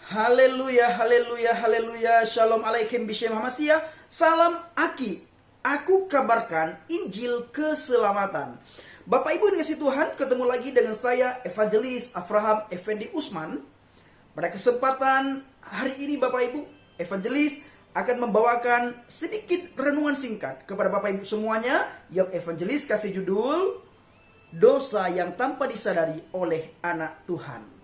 Haleluya, haleluya, haleluya. Shalom alaikum bishem Hamasiyah. Salam Aki. Aku kabarkan Injil keselamatan. Bapak Ibu dikasih Tuhan, ketemu lagi dengan saya Evangelis Abraham Effendi Usman. Pada kesempatan hari ini Bapak Ibu, Evangelis akan membawakan sedikit renungan singkat kepada Bapak Ibu semuanya yang Evangelis kasih judul Dosa yang tanpa disadari oleh anak Tuhan.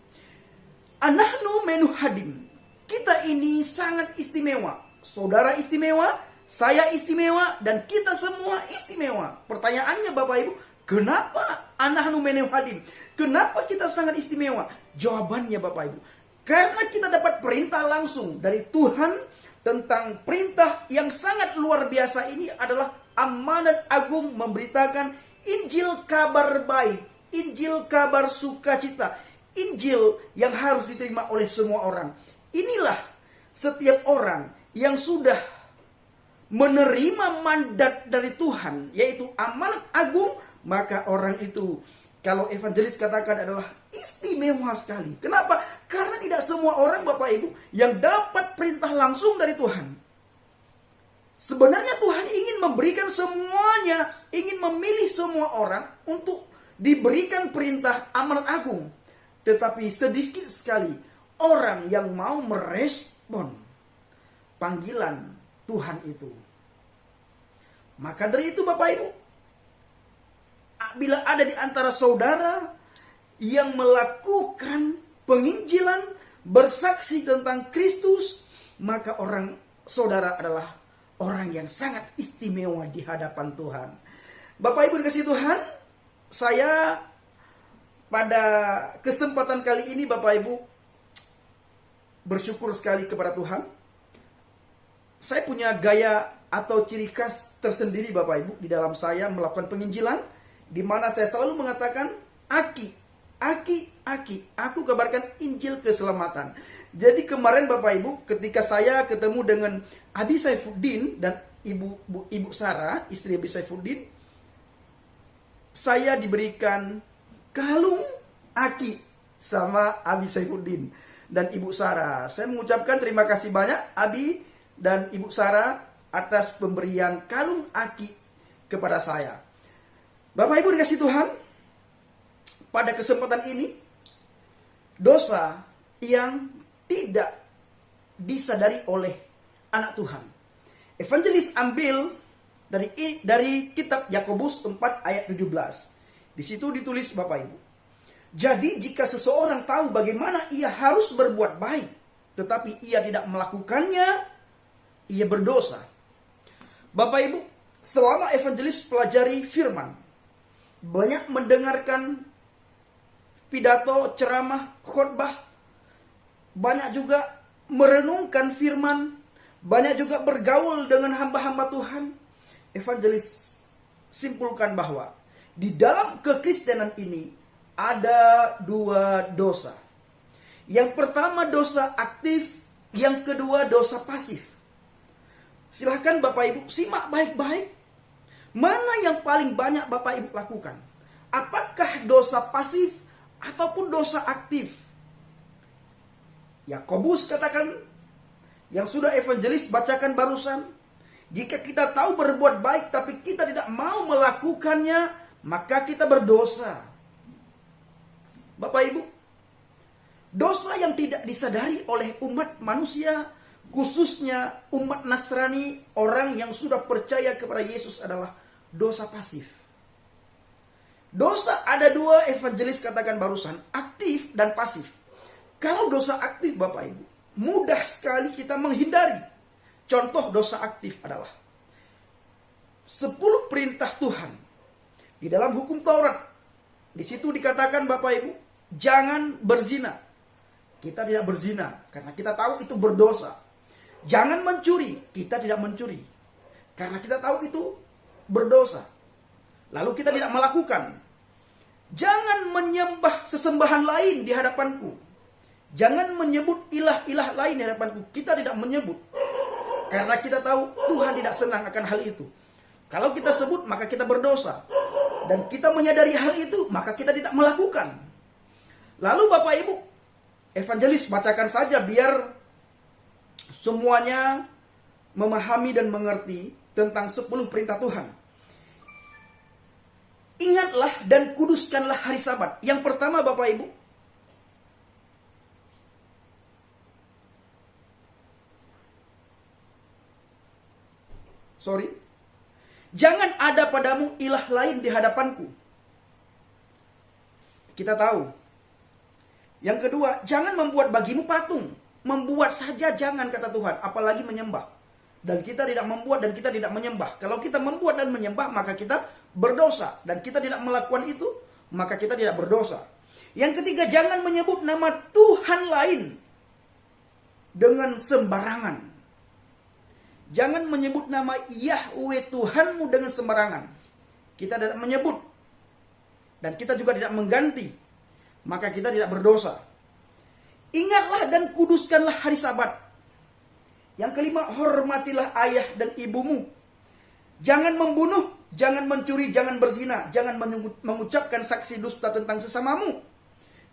Anahnu menu hadim. Kita ini sangat istimewa. Saudara istimewa, saya istimewa, dan kita semua istimewa. Pertanyaannya Bapak Ibu, kenapa anahnu menu hadim? Kenapa kita sangat istimewa? Jawabannya Bapak Ibu, karena kita dapat perintah langsung dari Tuhan tentang perintah yang sangat luar biasa ini adalah amanat agung memberitakan Injil kabar baik, Injil kabar sukacita, Injil yang harus diterima oleh semua orang. Inilah setiap orang yang sudah menerima mandat dari Tuhan, yaitu amanat agung, maka orang itu, kalau evangelis katakan, adalah istimewa sekali. Kenapa? Karena tidak semua orang Bapak Ibu yang dapat perintah langsung dari Tuhan. Sebenarnya Tuhan ingin memberikan semuanya, ingin memilih semua orang untuk diberikan perintah amanat agung. Tetapi sedikit sekali orang yang mau merespon panggilan Tuhan itu. Maka dari itu Bapak Ibu, bila ada di antara saudara yang melakukan penginjilan, bersaksi tentang Kristus, maka orang saudara adalah orang yang sangat istimewa di hadapan Tuhan. Bapak Ibu dikasih Tuhan, saya pada kesempatan kali ini Bapak Ibu bersyukur sekali kepada Tuhan. Saya punya gaya atau ciri khas tersendiri Bapak Ibu di dalam saya melakukan penginjilan, di mana saya selalu mengatakan Aki, aku kabarkan Injil keselamatan. Jadi kemarin Bapak Ibu, ketika saya ketemu dengan Abi Saifuddin dan Ibu Sarah, istri Abi Saifuddin, saya diberikan kalung Aki sama Abi Saifuddin dan Ibu Sarah. Saya mengucapkan terima kasih banyak Abi dan Ibu Sarah atas pemberian kalung Aki kepada saya. Bapak Ibu dikasih Tuhan, pada kesempatan ini, dosa yang tidak disadari oleh anak Tuhan. Evangelis ambil dari kitab Yakobus 4 ayat 17. Di situ ditulis Bapak Ibu, jadi jika seseorang tahu bagaimana ia harus berbuat baik, tetapi ia tidak melakukannya, ia berdosa. Bapak Ibu, selama evangelis pelajari firman, banyak mendengarkan pidato, ceramah, khotbah, banyak juga merenungkan firman, banyak juga bergaul dengan hamba-hamba Tuhan. Evangelis simpulkan bahwa di dalam kekristenan ini ada dua dosa. Yang pertama dosa aktif, yang kedua dosa pasif. Silahkan Bapak Ibu simak baik-baik. Mana yang paling banyak Bapak Ibu lakukan? Apakah dosa pasif ataupun dosa aktif? Yakobus katakan, yang sudah evangelis bacakan barusan, jika kita tahu berbuat baik tapi kita tidak mau melakukannya, maka kita berdosa. Bapak Ibu, dosa yang tidak disadari oleh umat manusia, khususnya umat Nasrani, orang yang sudah percaya kepada Yesus, adalah dosa pasif. Dosa ada dua, evangelis katakan barusan, aktif dan pasif. Kalau dosa aktif Bapak Ibu, mudah sekali kita menghindari. Contoh dosa aktif adalah 10 perintah Tuhan di dalam hukum Taurat. Di situ dikatakan Bapak Ibu, jangan berzina. Kita tidak berzina karena kita tahu itu berdosa. Jangan mencuri, kita tidak mencuri karena kita tahu itu berdosa. Lalu kita tidak melakukan. Jangan menyembah sesembahan lain di hadapanku. Jangan menyebut ilah-ilah lain di hadapanku. Kita tidak menyebut karena kita tahu Tuhan tidak senang akan hal itu. Kalau kita sebut maka kita berdosa. Dan kita menyadari hal itu, maka kita tidak melakukan. Lalu Bapak Ibu, evangelis, bacakan saja biar semuanya memahami dan mengerti tentang 10 perintah Tuhan. Ingatlah dan kuduskanlah hari Sabat. Yang pertama Bapak Ibu, jangan ada padamu ilah lain di hadapanku. Kita tahu. Yang kedua, jangan membuat bagimu patung. Membuat saja jangan, kata Tuhan, apalagi menyembah. Dan kita tidak membuat dan kita tidak menyembah. Kalau kita membuat dan menyembah, maka kita berdosa. Dan kita tidak melakukan itu, maka kita tidak berdosa. Yang ketiga, jangan menyebut nama Tuhan lain dengan sembarangan. Jangan menyebut nama Yahweh Tuhanmu dengan sembarangan. Kita tidak menyebut. Dan kita juga tidak mengganti. Maka kita tidak berdosa. Ingatlah dan kuduskanlah hari Sabat. Yang kelima, hormatilah ayah dan ibumu. Jangan membunuh, jangan mencuri, jangan berzina, jangan mengucapkan saksi dusta tentang sesamamu.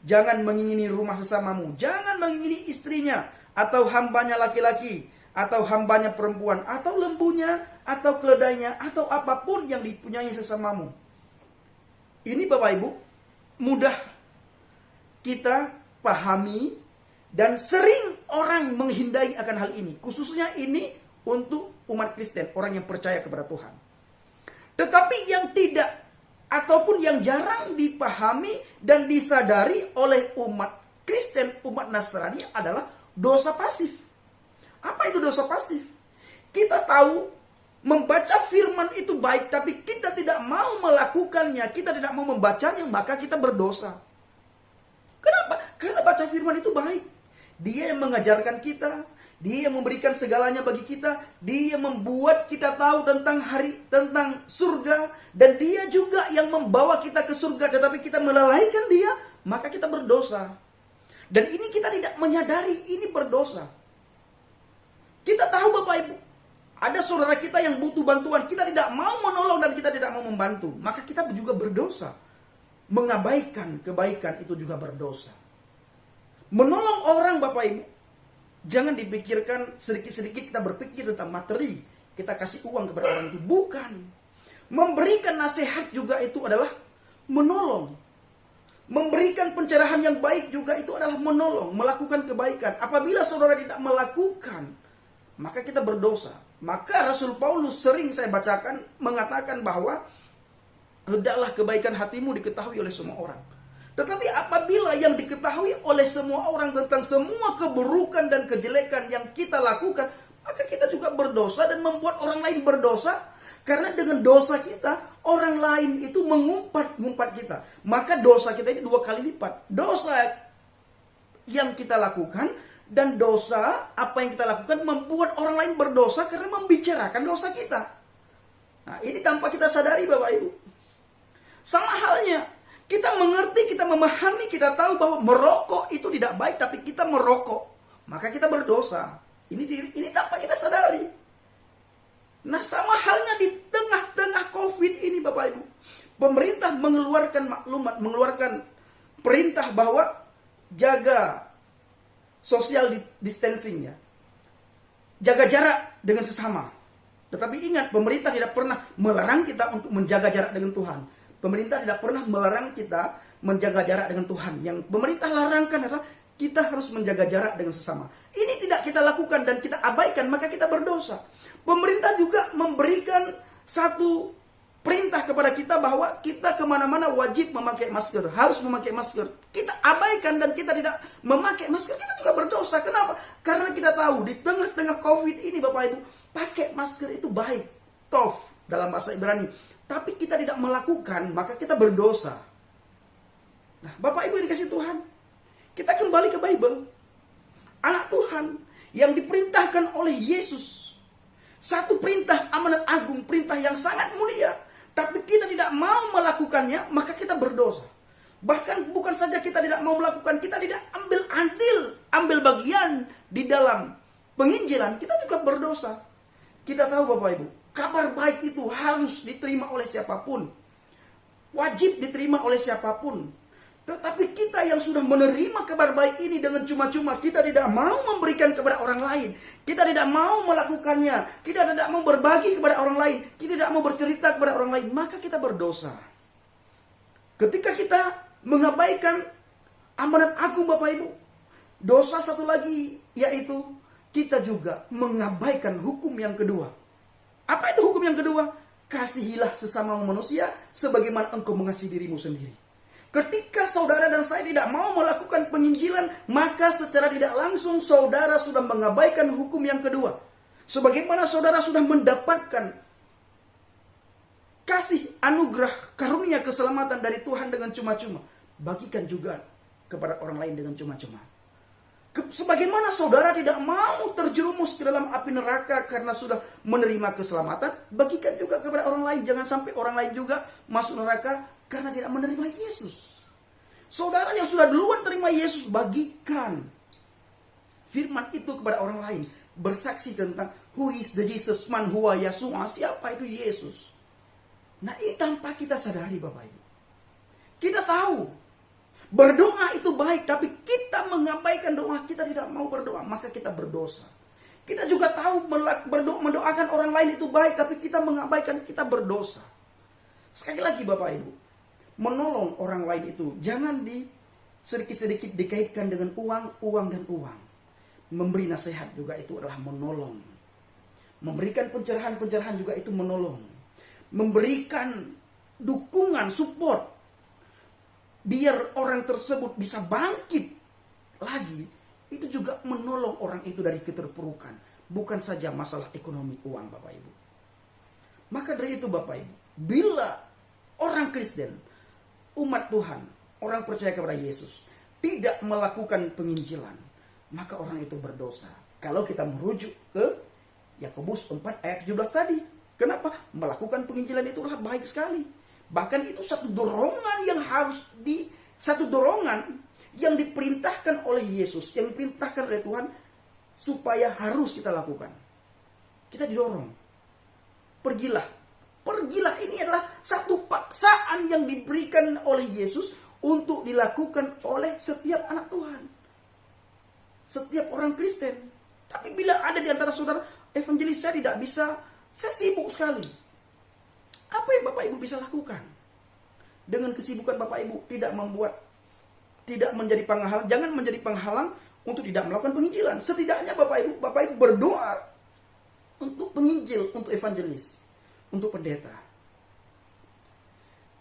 Jangan mengingini rumah sesamamu, jangan mengingini istrinya, atau hambanya laki-laki, atau hambanya perempuan, atau lembunya, atau keledainya, atau apapun yang dipunyai sesamamu. Ini Bapak Ibu, mudah kita pahami dan sering orang menghindari akan hal ini. Khususnya ini untuk umat Kristen, orang yang percaya kepada Tuhan. Tetapi yang tidak ataupun yang jarang dipahami dan disadari oleh umat Kristen, umat Nasrani adalah dosa pasif. Apa itu dosa pasif? Kita tahu membaca firman itu baik, tapi kita tidak mau melakukannya, kita tidak mau membacanya, maka kita berdosa. Kenapa? Karena baca firman itu baik. Dia yang mengajarkan kita, dia yang memberikan segalanya bagi kita, dia yang membuat kita tahu tentang surga, dan dia juga yang membawa kita ke surga. Tetapi kita melalaikan dia, maka kita berdosa. Dan ini kita tidak menyadari, ini berdosa. Kita tahu Bapak Ibu, ada saudara kita yang butuh bantuan, kita tidak mau menolong dan kita tidak mau membantu, maka kita juga berdosa. Mengabaikan kebaikan itu juga berdosa. Menolong orang Bapak Ibu, jangan dipikirkan sedikit-sedikit kita berpikir tentang materi, kita kasih uang kepada orang itu. Bukan. Memberikan nasihat juga itu adalah menolong. Memberikan pencerahan yang baik juga itu adalah menolong, melakukan kebaikan. Apabila saudara tidak melakukan, maka kita berdosa. Maka Rasul Paulus sering saya bacakan mengatakan bahwa hendaklah kebaikan hatimu diketahui oleh semua orang. Tetapi apabila yang diketahui oleh semua orang tentang semua keburukan dan kejelekan yang kita lakukan, maka kita juga berdosa dan membuat orang lain berdosa. Karena dengan dosa kita, orang lain itu mengumpat-ngumpat kita. Maka dosa kita ini 2 kali lipat. Dosa yang kita lakukan dan dosa apa yang kita lakukan membuat orang lain berdosa karena membicarakan dosa kita. Nah, ini tanpa kita sadari Bapak Ibu. Sama halnya, kita mengerti, kita memahami, kita tahu bahwa merokok itu tidak baik, tapi kita merokok, maka kita berdosa. Ini tanpa kita sadari. Nah, sama halnya di tengah-tengah COVID ini Bapak Ibu. Pemerintah mengeluarkan maklumat, mengeluarkan perintah bahwa jaga social distancing-nya. Jaga jarak dengan sesama. Tetapi ingat, pemerintah tidak pernah melarang kita untuk menjaga jarak dengan Tuhan. Pemerintah tidak pernah melarang kita menjaga jarak dengan Tuhan. Yang pemerintah larangkan adalah kita harus menjaga jarak dengan sesama. Ini tidak kita lakukan dan kita abaikan, maka kita berdosa. Pemerintah juga memberikan satu perintah kepada kita bahwa kita kemana-mana wajib memakai masker. Harus memakai masker. Kita abaikan dan kita tidak memakai masker, kita juga berdosa. Kenapa? Karena kita tahu di tengah-tengah COVID ini Bapak Ibu, pakai masker itu baik. Tov dalam bahasa Ibrani. Tapi kita tidak melakukan, maka kita berdosa. Nah, Bapak Ibu yang dikasih Tuhan, kita kembali ke Bible. Anak Tuhan yang diperintahkan oleh Yesus. Satu perintah amanat agung, perintah yang sangat mulia. Tapi kita tidak mau melakukannya, maka kita berdosa. Bahkan bukan saja kita tidak mau melakukan, kita tidak ambil andil, ambil bagian di dalam penginjilan, kita juga berdosa. Kita tahu Bapak Ibu, kabar baik itu harus diterima oleh siapapun. Wajib diterima oleh siapapun. Tetapi kita yang sudah menerima kabar baik ini dengan cuma-cuma, kita tidak mau memberikan kepada orang lain. Kita tidak mau melakukannya. Kita tidak mau berbagi kepada orang lain. Kita tidak mau bercerita kepada orang lain. Maka kita berdosa. Ketika kita mengabaikan amanat agung Bapak Ibu, dosa satu lagi yaitu kita juga mengabaikan hukum yang kedua. Apa itu hukum yang kedua? Kasihilah sesama manusia sebagaimana engkau mengasihi dirimu sendiri. Ketika saudara dan saya tidak mau melakukan penginjilan, maka secara tidak langsung saudara sudah mengabaikan hukum yang kedua. Sebagaimana saudara sudah mendapatkan kasih anugerah karunia keselamatan dari Tuhan dengan cuma-cuma, bagikan juga kepada orang lain dengan cuma-cuma. Sebagaimana saudara tidak mau terjerumus ke dalam api neraka karena sudah menerima keselamatan, bagikan juga kepada orang lain. Jangan sampai orang lain juga masuk neraka karena tidak menerima Yesus. Saudara yang sudah duluan terima Yesus, bagikan firman itu kepada orang lain. Bersaksi tentang who is the Jesus man huwa Yasua. Siapa itu Yesus? Nah, ini tanpa kita sadari Bapak Ibu. Kita tahu berdoa itu baik, tapi kita mengabaikan doa. Kita tidak mau berdoa, maka kita berdosa. Kita juga tahu mendoakan orang lain itu baik, tapi kita mengabaikan, kita berdosa. Sekali lagi Bapak Ibu, menolong orang lain itu jangan sedikit-sedikit dikaitkan dengan uang dan uang. Memberi nasihat juga itu adalah menolong. Memberikan pencerahan juga itu menolong. Memberikan dukungan, support, biar orang tersebut bisa bangkit lagi, itu juga menolong orang itu dari keterpurukan. Bukan saja masalah ekonomi uang Bapak Ibu. Maka dari itu Bapak Ibu, bila orang Kristen, umat Tuhan, orang percaya kepada Yesus, tidak melakukan penginjilan, maka orang itu berdosa. Kalau kita merujuk ke Yakobus 4 ayat 17 tadi. Kenapa? Melakukan penginjilan itulah baik sekali. Bahkan itu satu dorongan yang diperintahkan oleh Yesus, yang diperintahkan oleh Tuhan supaya harus kita lakukan. Kita didorong. Pergilah. Pergilah ini adalah satu paksaan yang diberikan oleh Yesus untuk dilakukan oleh setiap anak Tuhan. Setiap orang Kristen. Tapi bila ada di antara saudara, evangelis saya tidak bisa, saya sibuk sekali. Apa yang Bapak Ibu bisa lakukan? Dengan kesibukan Bapak Ibu tidak menjadi penghalang, jangan menjadi penghalang untuk tidak melakukan penginjilan. Setidaknya Bapak Ibu berdoa untuk penginjil, untuk evangelis, untuk pendeta.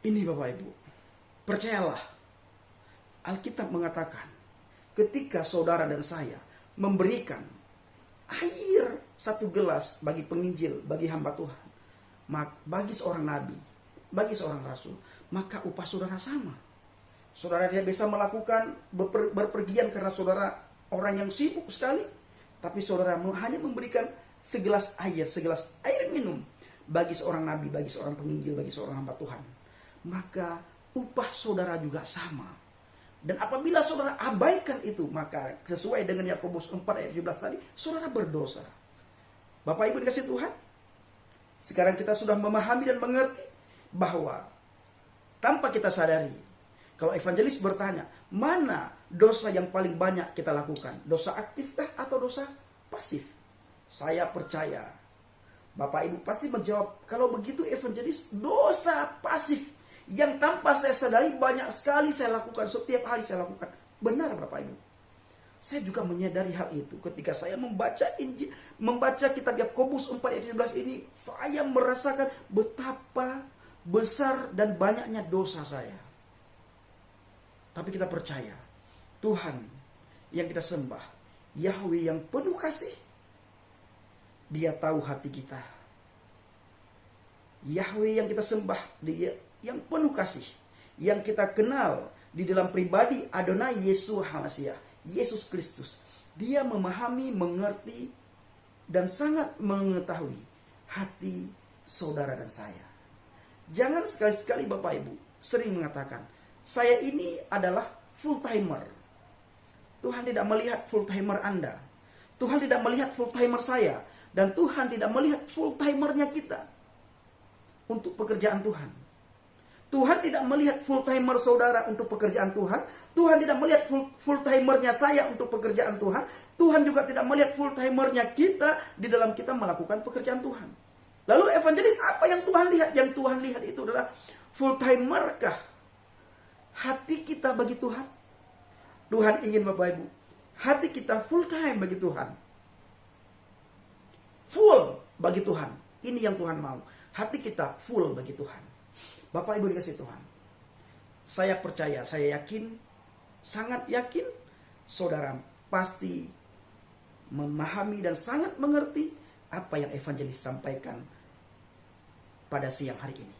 Ini Bapak Ibu, percayalah, Alkitab mengatakan, ketika saudara dan saya memberikan air 1 gelas bagi penginjil, bagi hamba Tuhan, bagi seorang nabi, bagi seorang rasul, maka upah saudara sama. Saudara tidak bisa melakukan berpergian karena saudara orang yang sibuk sekali, tapi saudara hanya memberikan segelas air minum bagi seorang nabi, bagi seorang penginjil, bagi seorang hamba Tuhan, maka upah saudara juga sama. Dan apabila saudara abaikan itu, maka sesuai dengan Yakobus 4 ayat 17 tadi, saudara berdosa. Bapak Ibu dikasih Tuhan, sekarang kita sudah memahami dan mengerti bahwa tanpa kita sadari, kalau evangelis bertanya, mana dosa yang paling banyak kita lakukan? Dosa aktifkah atau dosa pasif? Saya percaya Bapak Ibu pasti menjawab, kalau begitu evangelis, dosa pasif yang tanpa saya sadari banyak sekali saya lakukan, setiap hari saya lakukan. Benar Bapak Ibu. Saya juga menyadari hal itu ketika saya membaca kitab Yakobus 4 ayat 17 ini, saya merasakan betapa besar dan banyaknya dosa saya. Tapi kita percaya Tuhan yang kita sembah, Yahweh yang penuh kasih, Dia tahu hati kita. Yahweh yang kita sembah, Dia yang penuh kasih, yang kita kenal di dalam pribadi Adonai Yesus HaMasiah, Yesus Kristus. Dia memahami, mengerti, dan sangat mengetahui hati saudara dan saya. Jangan sekali-sekali Bapak Ibu sering mengatakan, saya ini adalah full timer. Tuhan tidak melihat full timer Anda. Tuhan tidak melihat full timer saya. Dan Tuhan tidak melihat full timernya kita untuk pekerjaan Tuhan. Tuhan tidak melihat full timer saudara untuk pekerjaan Tuhan. Tuhan tidak melihat full timernya saya untuk pekerjaan Tuhan. Tuhan juga tidak melihat full timernya kita di dalam kita melakukan pekerjaan Tuhan. Lalu evangelis apa yang Tuhan lihat? Yang Tuhan lihat itu adalah full timerkah hati kita bagi Tuhan? Tuhan ingin Bapak Ibu, hati kita full time bagi Tuhan. Full bagi Tuhan. Ini yang Tuhan mau. Hati kita full bagi Tuhan. Bapak Ibu dikasih Tuhan, saya percaya, saya yakin, sangat yakin, saudara pasti memahami dan sangat mengerti apa yang evangelis sampaikan pada siang hari ini.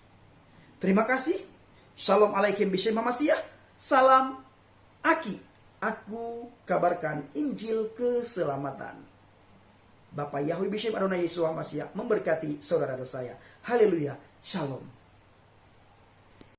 Terima kasih. Shalom alaikum bishem Masiyah. Salam Aki. Aku kabarkan Injil keselamatan. Bapak Yahweh bishem Adonai Yeshua Masiyah memberkati saudara dan saya. Haleluya. Shalom.